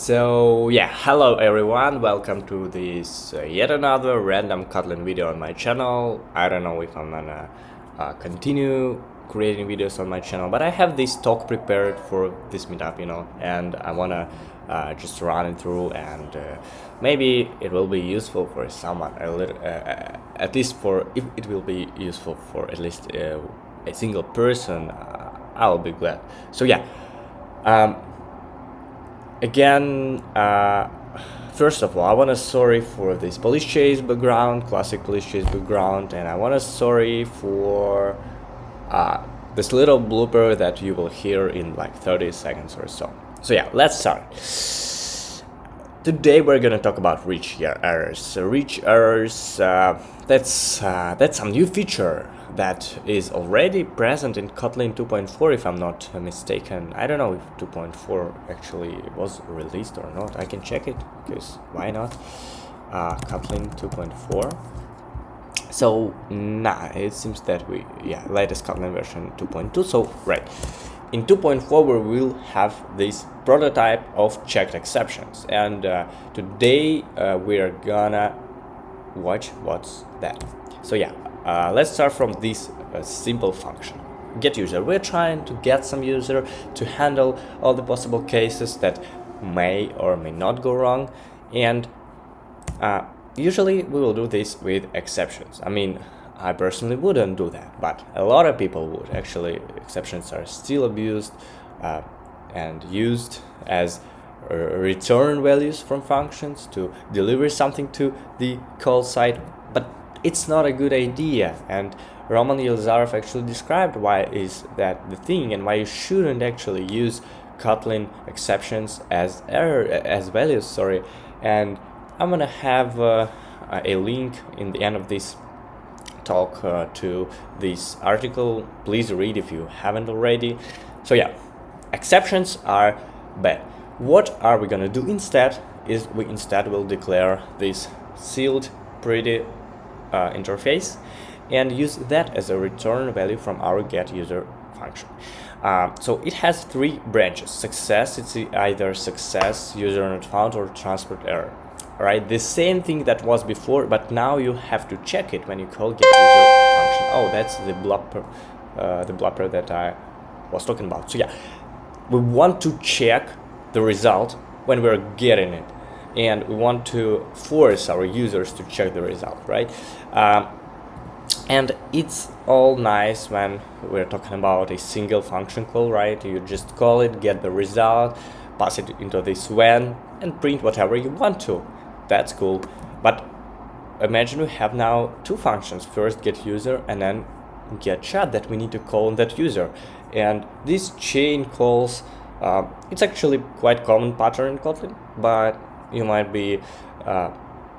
So yeah, hello everyone, welcome to this yet another random Kotlin video on my channel. I don't know if I'm gonna continue creating videos on my channel, but I have this talk prepared for this meetup, and I wanna just run it through, and maybe it will be useful for someone, at least for, if it will be useful for at least a single person, I'll be glad. So yeah, again, first of all, I want to sorry for this police chase background, classic police chase background, and I want to sorry for this little blooper that you will hear in like 30 seconds or so. So yeah, let's start. Today we're gonna talk about rich errors. So rich errors, that's some new feature that is already present in Kotlin 2.4, if I'm not mistaken. I don't know if 2.4 actually was released or not. I can check it, because why not? Kotlin 2.4. So it seems that latest Kotlin version 2.2. So right, in 2.4 we will have this prototype of checked exceptions, and today we are gonna watch what's that. So yeah, let's start from this simple function, get user. We're trying to get some user to handle all the possible cases that may or may not go wrong, and usually we will do this with exceptions. I mean, I personally wouldn't do that, but a lot of people would. Actually, exceptions are still abused and used as return values from functions to deliver something to the call side, but it's not a good idea. And Roman Yelizarov actually described why is that the thing, and why you shouldn't actually use Kotlin exceptions as values. And I'm gonna have a link in the end of this talk to this article. Please read if you haven't already. So yeah, exceptions are bad. What are we gonna do instead is we instead will declare this sealed pretty interface and use that as a return value from our get user function. So it has three branches. Success, it's either success, user not found, or transport error. Right, the same thing that was before, but now you have to check it when you call get user function. Oh, that's the blooper that I was talking about. So yeah, we want to check the result when we're getting it, and we want to force our users to check the result, right? And it's all nice when we're talking about a single function call, right? You just call it, get the result, pass it into this when, and print whatever you want to. That's cool. But imagine we have now two functions, first get user and then get chat, that we need to call on that user. And these chain calls, it's actually quite common pattern in Kotlin, but you might be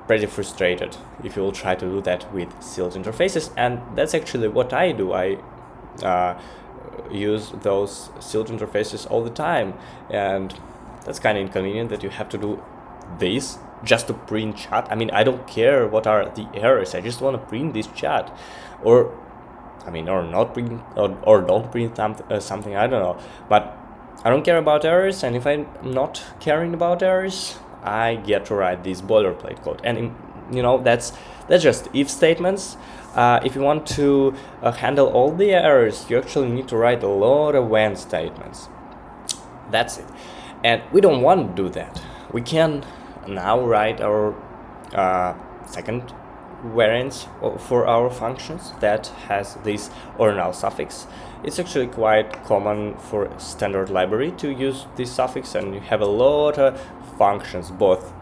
pretty frustrated if you will try to do that with sealed interfaces. And that's actually what I do. I use those sealed interfaces all the time, and that's kind of inconvenient that you have to do this just to print chat. I mean, I don't care what are the errors, I just want to print this chat, or not print, or don't print something, I don't know. But I don't care about errors, and if I'm not caring about errors, I get to write this boilerplate code. And that's just if statements. If you want to handle all the errors, you actually need to write a lot of when statements. That's it. And we don't want to do that. We can now write our second variance for our functions that has this or null suffix. It's actually quite common for standard library to use this suffix, and you have a lot of functions, both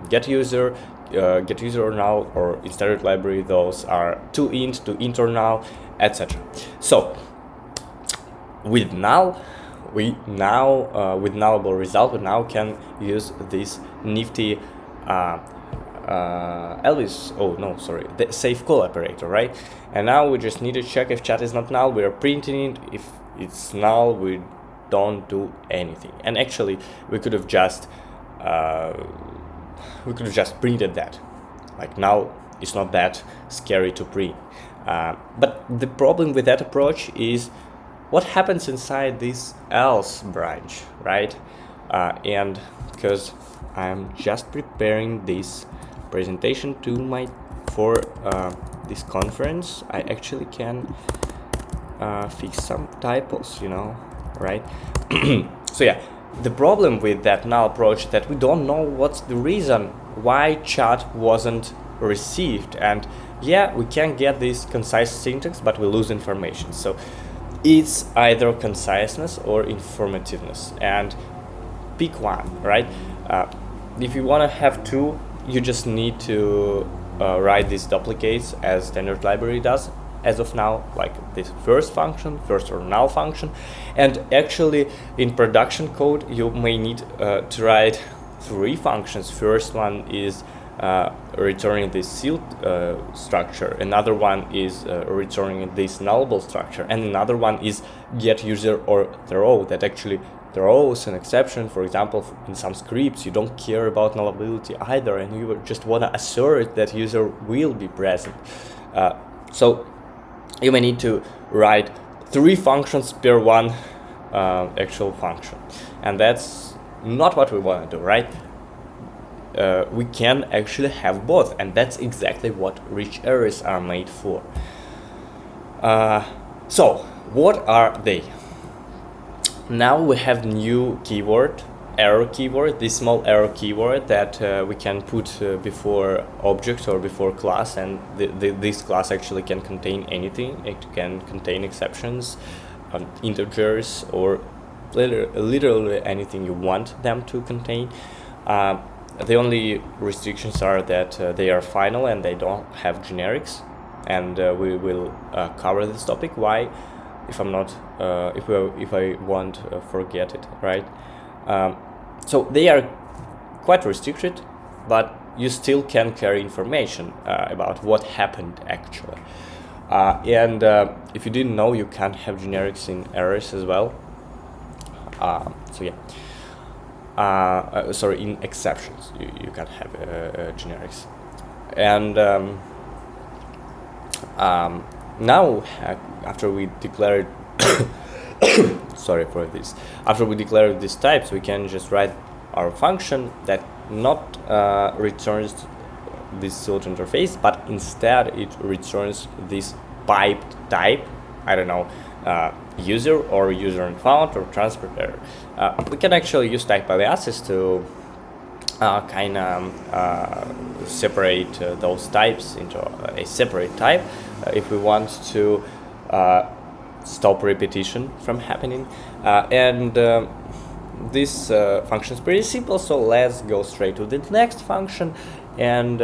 get user or null, or in standard library those are toInt, toInt or null, etc. So with null, with nullable result, we now can use this nifty the safe call operator, right? And now we just need to check if chat is not null, we are printing it. If it's null, we don't do anything. And actually we could have just printed that. Like, null is not that scary to print. But the problem with that approach is what happens inside this else branch, right? And because I'm just preparing this presentation for this conference. I actually can fix some typos, right? So yeah, the problem with that null approach is that we don't know what's the reason why chat wasn't received, and yeah, we can get this concise syntax, but we lose information. So it's either conciseness or informativeness, and pick one, right? If you want to have two, you just need to write these duplicates as standard library does as of now, like this first or null function. And actually in production code you may need to write three functions. First one is returning this sealed structure, another one is returning this nullable structure, and another one is get user or throw, that actually throws an exception. For example, in some scripts you don't care about nullability either, and you just want to assert that user will be present. So you may need to write three functions per one actual function, and that's not what we want to do, right? We can actually have both, and that's exactly what rich arrays are made for. So what are they? Now we have new keyword, arrow keyword, this small arrow keyword that we can put before object or before class, and this class actually can contain anything. It can contain exceptions, integers, or literally anything you want them to contain. The only restrictions are that they are final and they don't have generics, and we will cover this topic. Why? If I'm not, if I won't forget it, right? So they are quite restricted, but you still can carry information about what happened actually. And if you didn't know, you can have generics in arrays as well. So yeah, sorry, in exceptions you can have generics. And now after we declared sorry for this, after we declare these types, we can just write our function that not returns this sealed interface, but instead it returns this piped type, I don't know, user or user unfound or transport error. We can actually use type aliases to kind of separate those types into a separate type if we want to stop repetition from happening. And this function is pretty simple, so let's go straight to the next function. And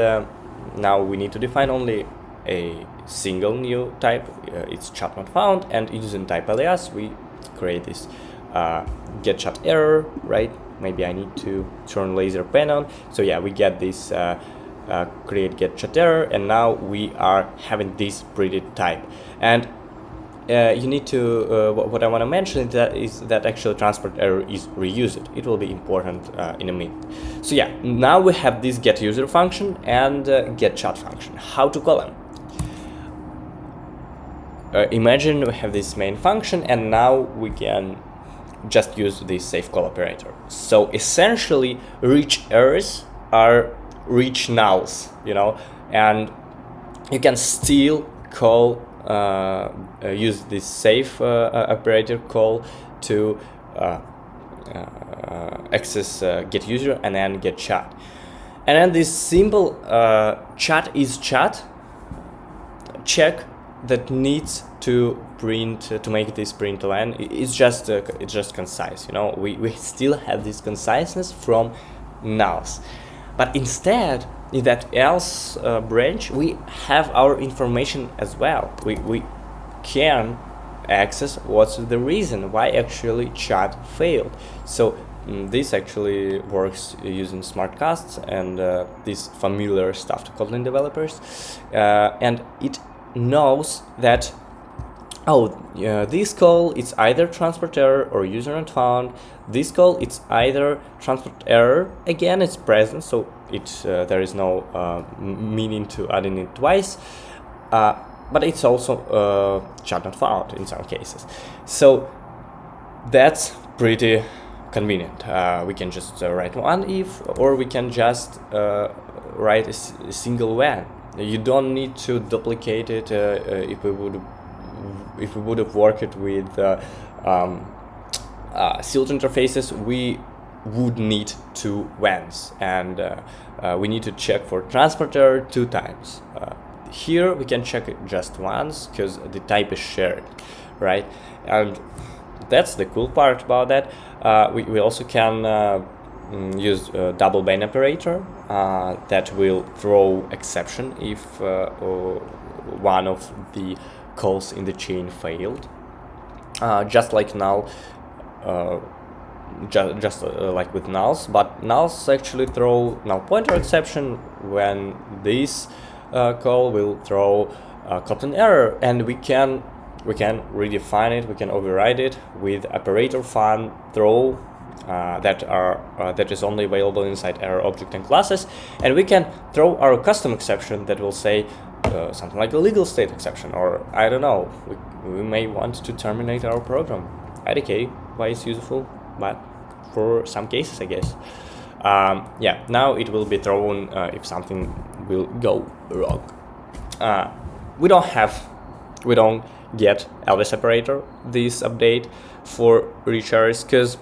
now we need to define only a single new type. It's chat not found, and using type alias we create this get chat error, right? Maybe I need to turn laser pen on. So yeah, we get this create get chat error, and now we are having this pretty type. And you need to what I want to mention is that actually transport error is reused. It will be important in a minute. So yeah, now we have this get user function and get chat function. How to call them? Imagine we have this main function, and now we can just use this safe call operator. So essentially, rich errors are rich nulls, and you can still call use this safe operator call to access get user and then get chat. And then this simple chat is chat check that needs to print to make this print line. It's just concise. We still have this conciseness from nulls, but instead in that else branch we have our information as well. We can access what's the reason why actually chat failed. So this actually works using smart casts and this familiar stuff to Kotlin developers, and it knows that this call it's either transport error or user not found. This call it's either transport error, again it's present, so it's there is no meaning to adding it twice, but it's also chat not found in some cases. So that's pretty convenient. We can just write one if, or we can just write a single when. You don't need to duplicate it. If we would have worked with sealed interfaces, we would need two whens, and we need to check for transporter 2 times. Here we can check it just once because the type is shared, right? And that's the cool part about that. We also can use a double bind operator that will throw exception if one of the calls in the chain failed, just like null, just like with nulls. But nulls actually throw null pointer exception when this call will throw Kotlin error, and we can redefine it. We can override it with operator fun throw that is only available inside error object and classes, and we can throw our custom exception that will say something like a legal state exception, or I don't know, we may want to terminate our program. IDK, why it's useful, but for some cases, I guess. Yeah, now it will be thrown if something will go wrong. We don't get Elvis operator this update for reach errors, because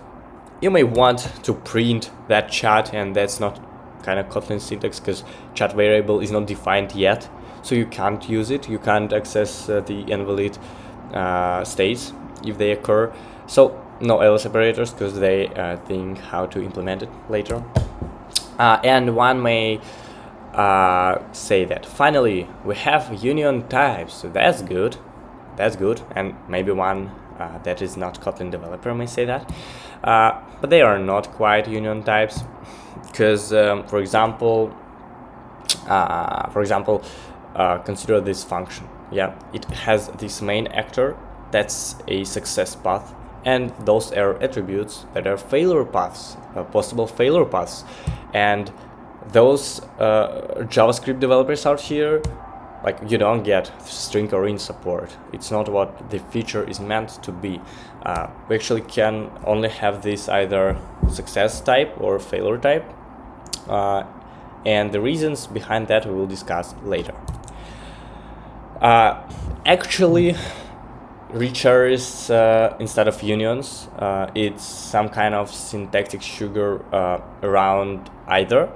you may want to print that chat, and that's not kind of Kotlin syntax because chat variable is not defined yet, so you can't use it. You can't access the invalid states if they occur. So no else separators because they think how to implement it later. And one may say that finally we have union types, so that's good, and maybe one that is not Kotlin developer may say that, but they are not quite union types, because for example, consider this function. Yeah, it has this main actor that's a success path, and those are attributes that are failure paths, possible failure paths, and those JavaScript developers out here, like, you don't get string or int support. It's not what the feature is meant to be. We actually can only have this either success type or failure type, and the reasons behind that we will discuss later. Actually, reach errors instead of unions, it's some kind of syntactic sugar around either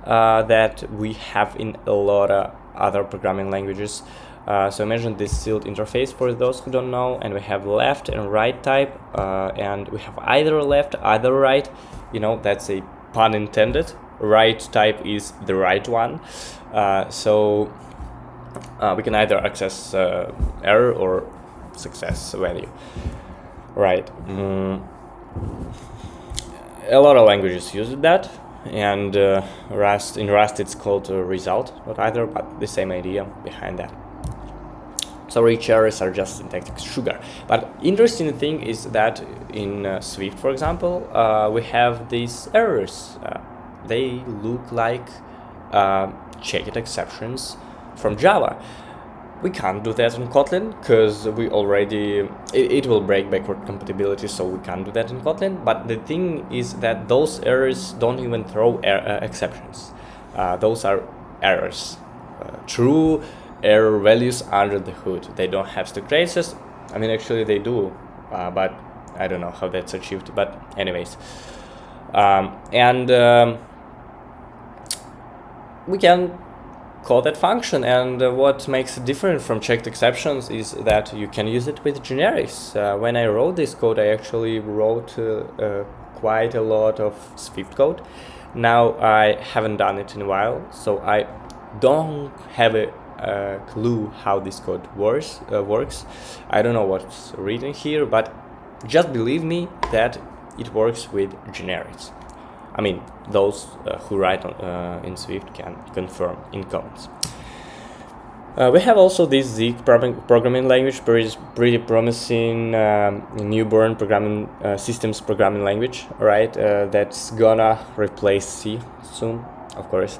that we have in a lot of other programming languages. So imagine this sealed interface for those who don't know, and we have left and right type, and we have either left, either right. You know, that's a pun intended. Right type is the right one. So we can either access error or success value. Right. A lot of languages use that, and in Rust it's called result, not either, but the same idea behind that. So reach errors are just syntactic sugar. But interesting thing is that in Swift, for example, we have these errors. They look like checked exceptions from Java. We can't do that in Kotlin because we already, it will break backward compatibility, so we can't do that in Kotlin. But the thing is that those errors don't even throw exceptions. Those are errors, true error values under the hood. They don't have stack traces. I mean, actually they do, but I don't know how that's achieved. But anyways, we can call that function, and what makes it different from checked exceptions is that you can use it with generics. When I wrote this code, I actually wrote quite a lot of Swift code. Now I haven't done it in a while, so I don't have a clue how this code works. I don't know what's written here, but just believe me that it works with generics. I mean, those who write in Swift can confirm in comments. We have also this Zeek programming language, pretty promising newborn programming systems programming language, right? That's gonna replace C soon, of course.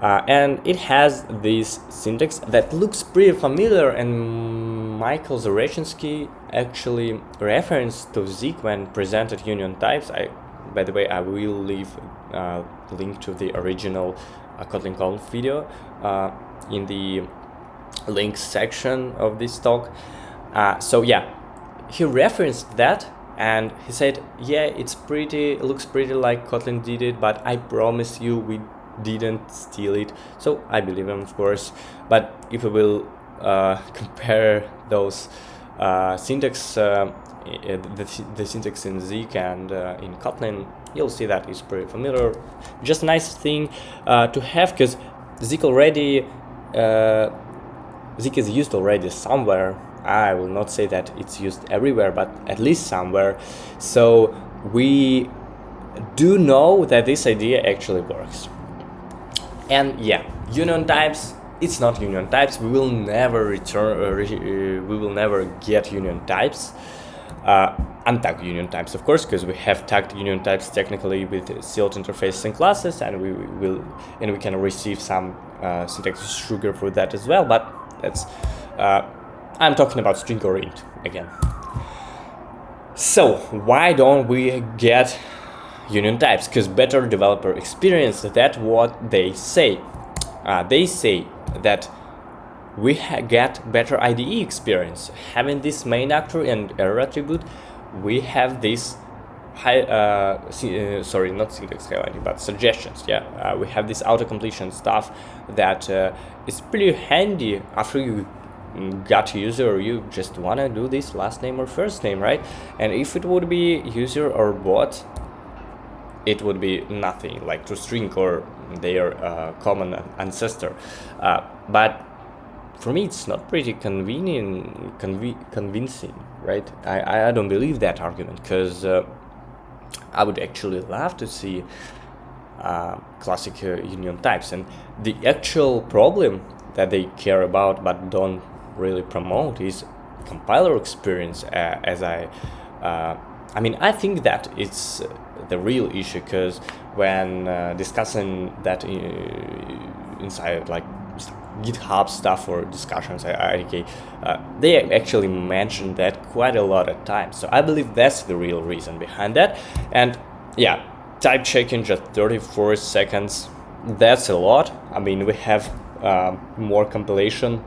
And it has this syntax that looks pretty familiar, and Michael Zarechensky actually referenced to Zeek when presented union types. I By the way, I will leave link to the original Kotlin Conf video in the links section of this talk. So yeah, he referenced that and he said, yeah, it looks pretty like Kotlin did it, but I promise you we didn't steal it. So I believe him, of course. But if we will compare those syntax, the syntax in Zeek and in Kotlin, you'll see that it's pretty familiar. Just a nice thing to have, because Zeek is used already somewhere. I will not say that it's used everywhere, but at least somewhere. So we do know that this idea actually works. And yeah, union types, it's not union types. We will never we will never get union types, untagged union types, of course, because we have tagged union types technically with sealed interfaces and classes, and we can receive some syntax sugar for that as well. But that's I'm talking about string or int again. So why don't we get union types? Because better developer experience, that's what they say. They say that we get better IDE experience. Having this main actor and error attribute, we have this sorry, not syntax highlighting, but suggestions. Yeah, we have this auto-completion stuff that is pretty handy after you got user, or you just want to do this last name or first name, right? And if it would be user or bot, it would be nothing, like toString or their common ancestor. But for me, it's not pretty convincing, right? I don't believe that argument, because I would actually love to see classic union types. And the actual problem that they care about but don't really promote is compiler experience. I mean, I think that it's the real issue, because when discussing that inside like GitHub stuff or discussions at IDK, they actually mentioned that quite a lot of times. So I believe that's the real reason behind that. And yeah, type checking just 34 seconds, that's a lot. I mean, we have more compilation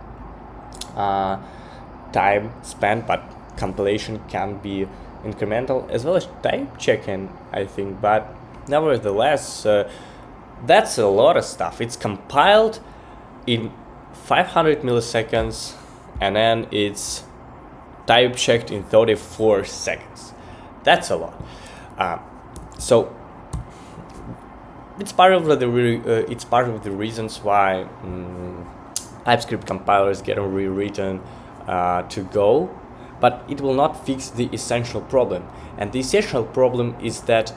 time spent, but compilation can be incremental as well as type checking, I think. But nevertheless, that's a lot of stuff. It's compiled in 500 milliseconds and then it's type checked in 34 seconds. That's a lot. So it's part of the reasons why TypeScript compilers get rewritten to Go, but it will not fix the essential problem. And the essential problem is that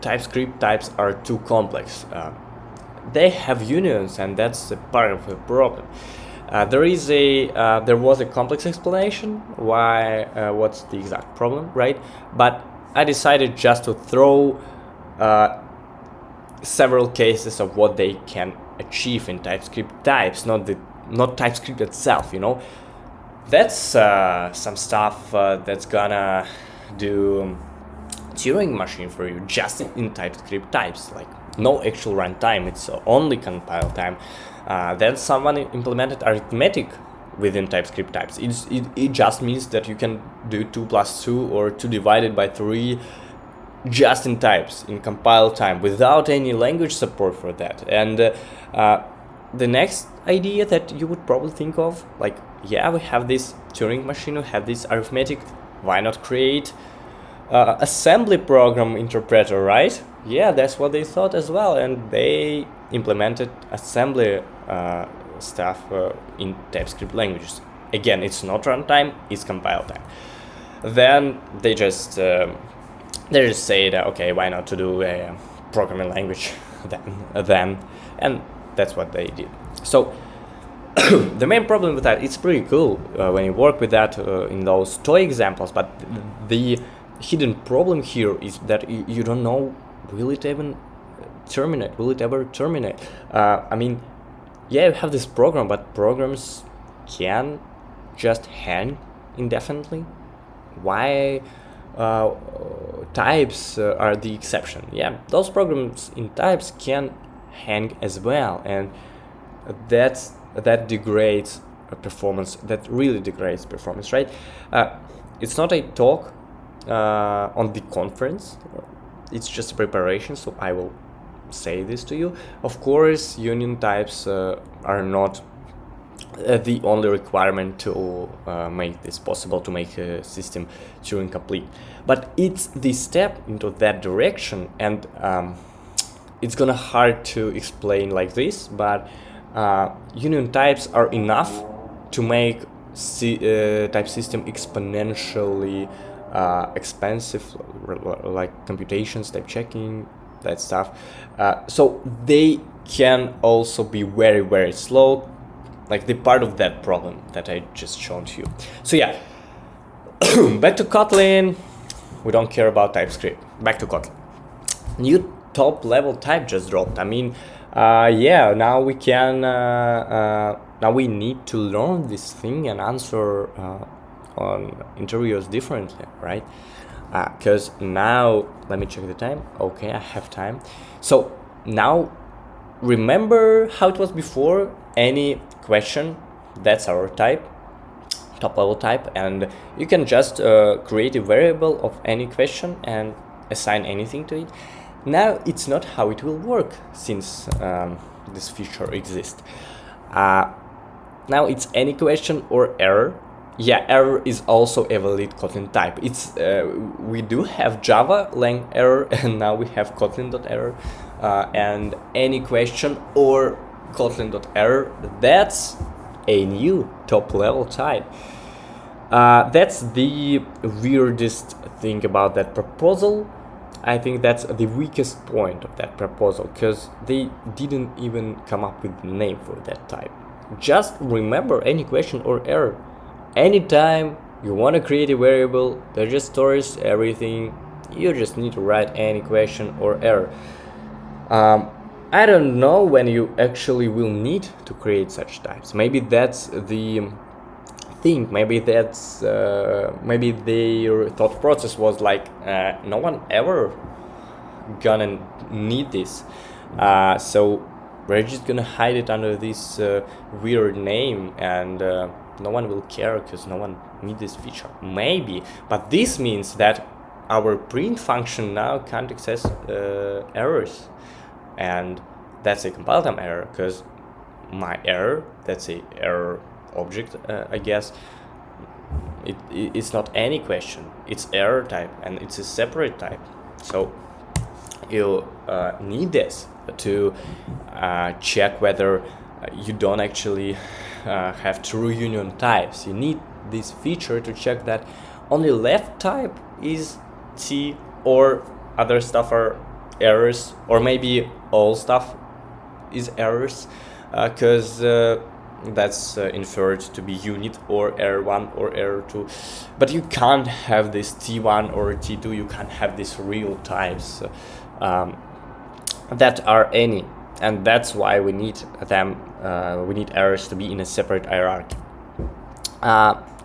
TypeScript types are too complex. They have unions, and that's a part of the problem. There was a complex explanation why what's the exact problem, right? But I decided just to throw several cases of what they can achieve in TypeScript types, not TypeScript itself, you know. That's some stuff that's gonna do Turing machine for you just in TypeScript types, like no actual runtime, it's only compile time. Then someone implemented arithmetic within TypeScript types. It just means that you can do 2 + 2 or 2 divided by 3 just in types, in compile time, without any language support for that. And the next idea that you would probably think of, like, yeah, we have this Turing machine, we have this arithmetic, why not create assembly program interpreter, right? Yeah, that's what they thought as well, and they implemented assembly stuff in TypeScript languages. Again, it's not runtime, it's compile time. Then they just say that, okay, why not to do a programming language then, and that's what they did. So the main problem with that, it's pretty cool when you work with that in those toy examples, but the hidden problem here is that you don't know, will it even terminate? Will it ever terminate? I mean, yeah, you have this program, but programs can just hang indefinitely. Why types are the exception. Yeah, those programs in types can hang as well, and that degrades performance. That really degrades performance, right? It's not a talk on the conference. It's just a preparation, so I will say this to you. Of course, union types are not the only requirement to make this possible, to make a system Turing complete, but it's the step into that direction, and it's gonna hard to explain like this, but union types are enough to make type system exponentially expensive, like computations, type checking, that stuff. So they can also be very, very slow, like the part of that problem that I just shown to you. So yeah, back to Kotlin. We don't care about TypeScript. Back to Kotlin. New top level type just dropped. I mean, yeah, now we can, now we need to learn this thing and answer on interviews differently, right? Because now, let me check the time. Okay, I have time. So now, remember how it was before? Any question, that's our type, top level type, and you can just create a variable of any question and assign anything to it. Now it's not how it will work, since this feature exists. Now it's any question or error. Yeah, error is also a valid Kotlin type. It's we do have Java lang error, and now we have Kotlin.error, and any question or Kotlin.error, that's a new top level type. That's the weirdest thing about that proposal. I think that's the weakest point of that proposal, because they didn't even come up with a name for that type. Just remember any question or error. Anytime you want to create a variable that just stores everything, you just need to write any question or error. I don't know when you actually will need to create such types. Maybe that's the thing. Maybe that's maybe their thought process was like, no one ever gonna need this, so we're just gonna hide it under this weird name, and no one will care because no one needs this feature. Maybe, but this means that our print function now can't access errors, and that's a compile time error, because my error, that's a error object, I guess. It's not any question, it's error type, and it's a separate type. So you need this to check whether you don't actually have true union types. You need this feature to check that only left type is T, or other stuff are errors, or maybe all stuff is errors, because that's inferred to be unit or error 1 or error 2. But you can't have this T1 or T2, you can't have these real types that are any, and that's why we need them. We need errors to be in a separate hierarchy.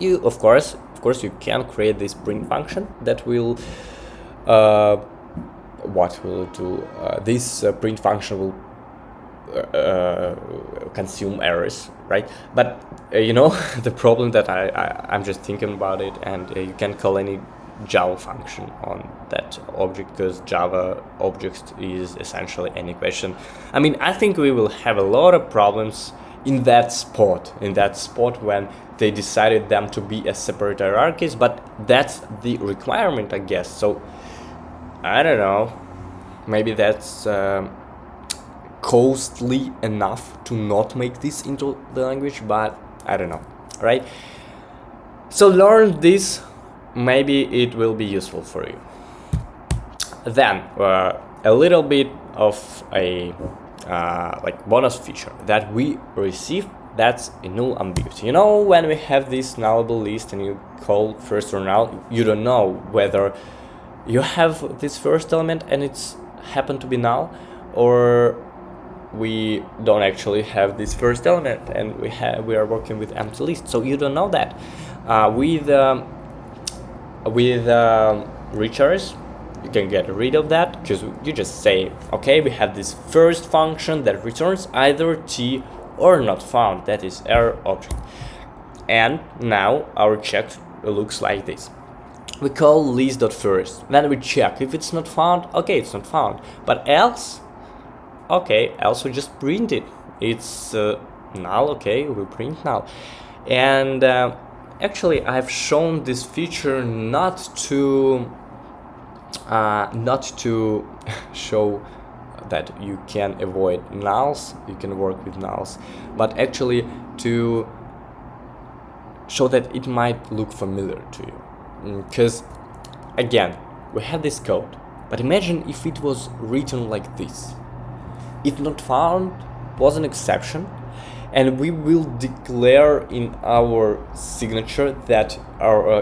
You of course you can create this print function that will what will it do? This print function will consume errors, right? But you know, the problem that I'm just thinking about it, and you can call any Java function on that object, because Java object is essentially any question. I mean, I think we will have a lot of problems in that spot when they decided them to be as separate hierarchies, but that's the requirement, I guess. So I don't know, maybe that's costly enough to not make this into the language, but I don't know, right? So learn this, maybe it will be useful for you. Then a little bit of a like bonus feature that we receive, that's a null ambiguity. You know, when we have this nullable list and you call first or null, you don't know whether you have this first element and it's happened to be null, or we don't actually have this first element and we are working with empty list. So you don't know that. With rich arrays, you can get rid of that, because you just say, okay, we have this first function that returns either t or not found, that is error object. And now our check looks like this. We call list.first, then we check if it's not found, okay, it's not found, but else, okay, else we just print it, it's null, okay, we print null. And actually I've shown this feature not to show that you can avoid nulls, you can work with nulls, but actually to show that it might look familiar to you. Because again, we have this code, but imagine if it was written like this. If not found was an exception, and we will declare in our signature that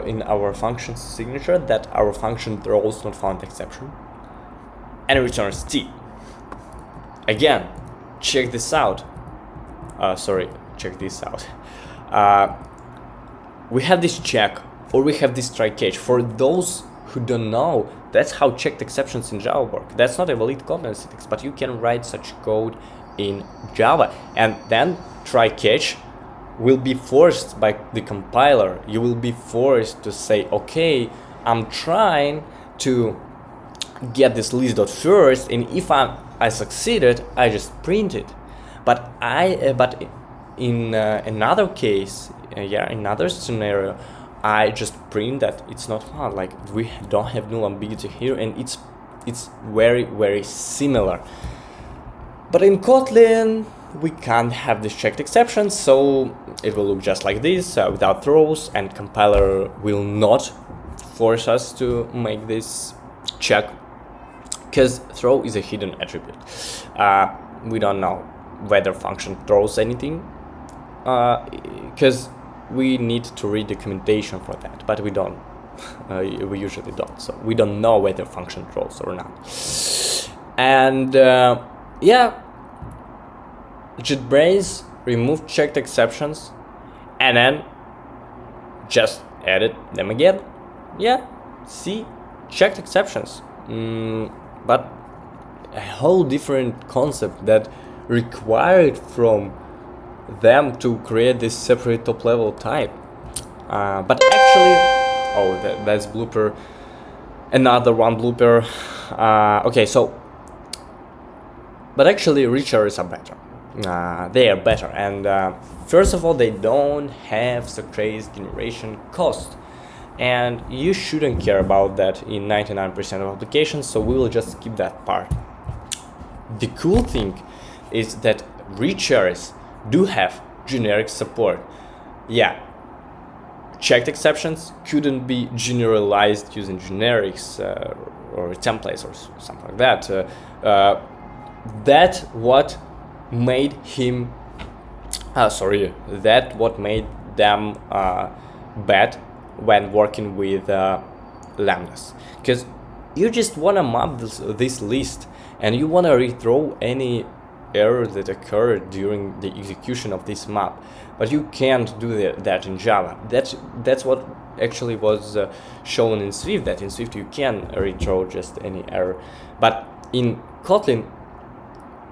in our function signature that our function throws not found exception, and it returns t. Again, check this out. Check this out. We have this check, or we have this try catch. For those who don't know, that's how checked exceptions in Java work. That's not a valid Kotlin syntax, but you can write such code in Java, and then try catch will be forced by the compiler. You will be forced to say, okay, I'm trying to get this list.first, and if I succeeded, I just print it. But in another case, another scenario, I just print that it's not found. Like, we don't have null ambiguity here, and it's very, very similar. But in Kotlin, we can't have this checked exception, so it will look just like this, without throws, and compiler will not force us to make this check, because throw is a hidden attribute. We don't know whether function throws anything, because we need to read documentation for that, but we don't. We usually don't, so we don't know whether function throws or not. And yeah, JetBrains remove checked exceptions and then just edit them again. Yeah, see, checked exceptions, but a whole different concept that required from them to create this separate top level type. But actually, that's blooper, another one blooper. Okay, so, but actually rich errors are better. They are better, and first of all, they don't have the crazy generation cost, and you shouldn't care about that in 99% of applications, so we will just skip that part. The cool thing is that rich errors do have generic support. Yeah, checked exceptions couldn't be generalized using generics or templates or something like that. That's what made him what made them bad when working with lambdas, because you just want to map this list, and you want to rethrow any error that occurred during the execution of this map, but you can't do that in Java. That's what actually was shown in Swift, that in Swift you can rethrow just any error, but in Kotlin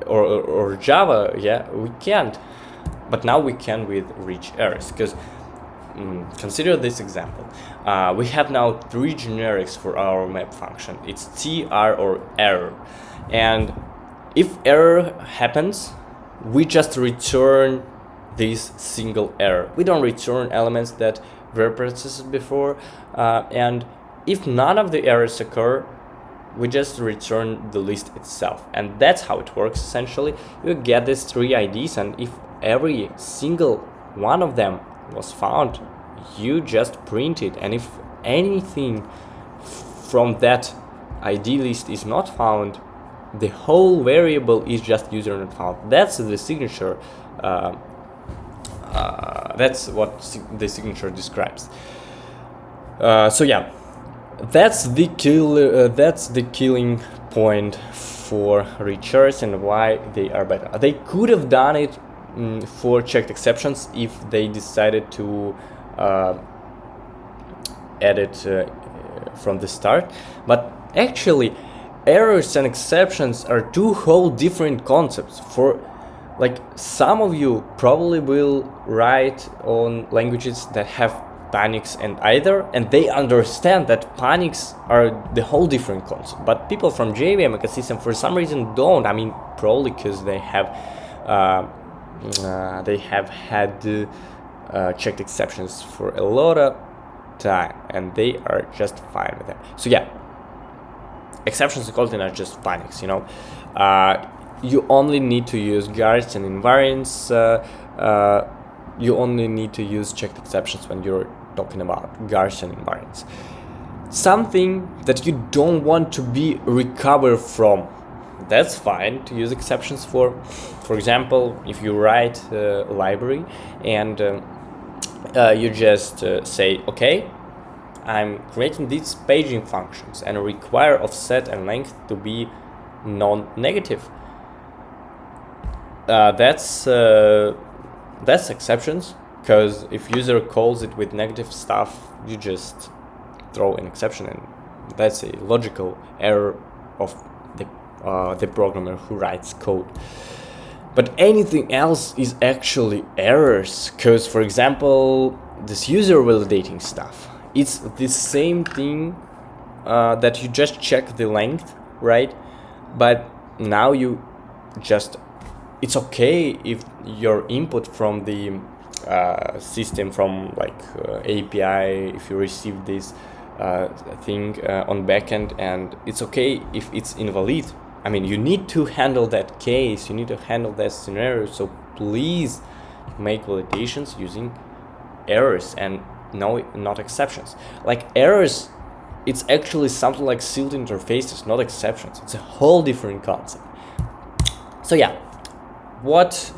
or Java, yeah, we can't. But now we can with rich errors, because consider this example. We have now 3 generics for our map function. It's tr or error, and if error happens, we just return this single error. We don't return elements that were processed before, and if none of the errors occur, we just return the list itself. And that's how it works essentially. You get these 3 IDs, and if every single one of them was found, you just print it, and if anything from that ID list is not found, the whole variable is just user not found. That's the signature. That's what the signature describes. So yeah, that's the killing point for rich errors and why they are better. They could have done it for checked exceptions if they decided to add it from the start, but Actually, errors and exceptions are two whole different concepts. For like some of you probably will write on languages that have panics and either, and they understand that panics are the whole different concept. But people from JVM ecosystem for some reason don't. I mean, probably because they have had checked exceptions for a lot of time, and they are just fine with them. So yeah, exceptions in Kotlin are just panics, you know. You only need to use guards and invariants. You only need to use checked exceptions when you're talking about guards and invariants. Something that you don't want to be recovered from, that's fine to use exceptions for. For example, if you write a library and you just say, okay, I'm creating these paging functions and require offset and length to be non-negative. That's exceptions, because if user calls it with negative stuff, you just throw an exception, and that's a logical error of the programmer who writes code. But anything else is actually errors, because, for example, this user validating stuff, it's the same thing that you just check the length, right? But now you just, it's okay if your input from the system, from like API, if you receive this thing on backend, and it's okay if it's invalid. I mean, you need to handle that case, you need to handle that scenario, so please make validations using errors and not exceptions. Like errors, it's actually something like sealed interfaces, not exceptions. It's a whole different concept. So yeah, what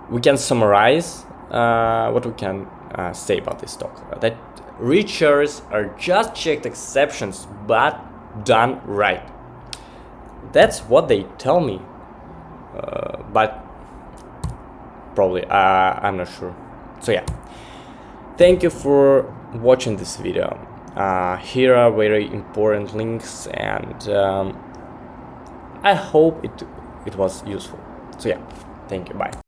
we can summarize, what we can say about this talk, that rich errors are just checked exceptions, but done right. That's what they tell me, but probably I'm not sure. So yeah, thank you for watching this video. Here are very important links, and I hope it was useful. So yeah, thank you, bye.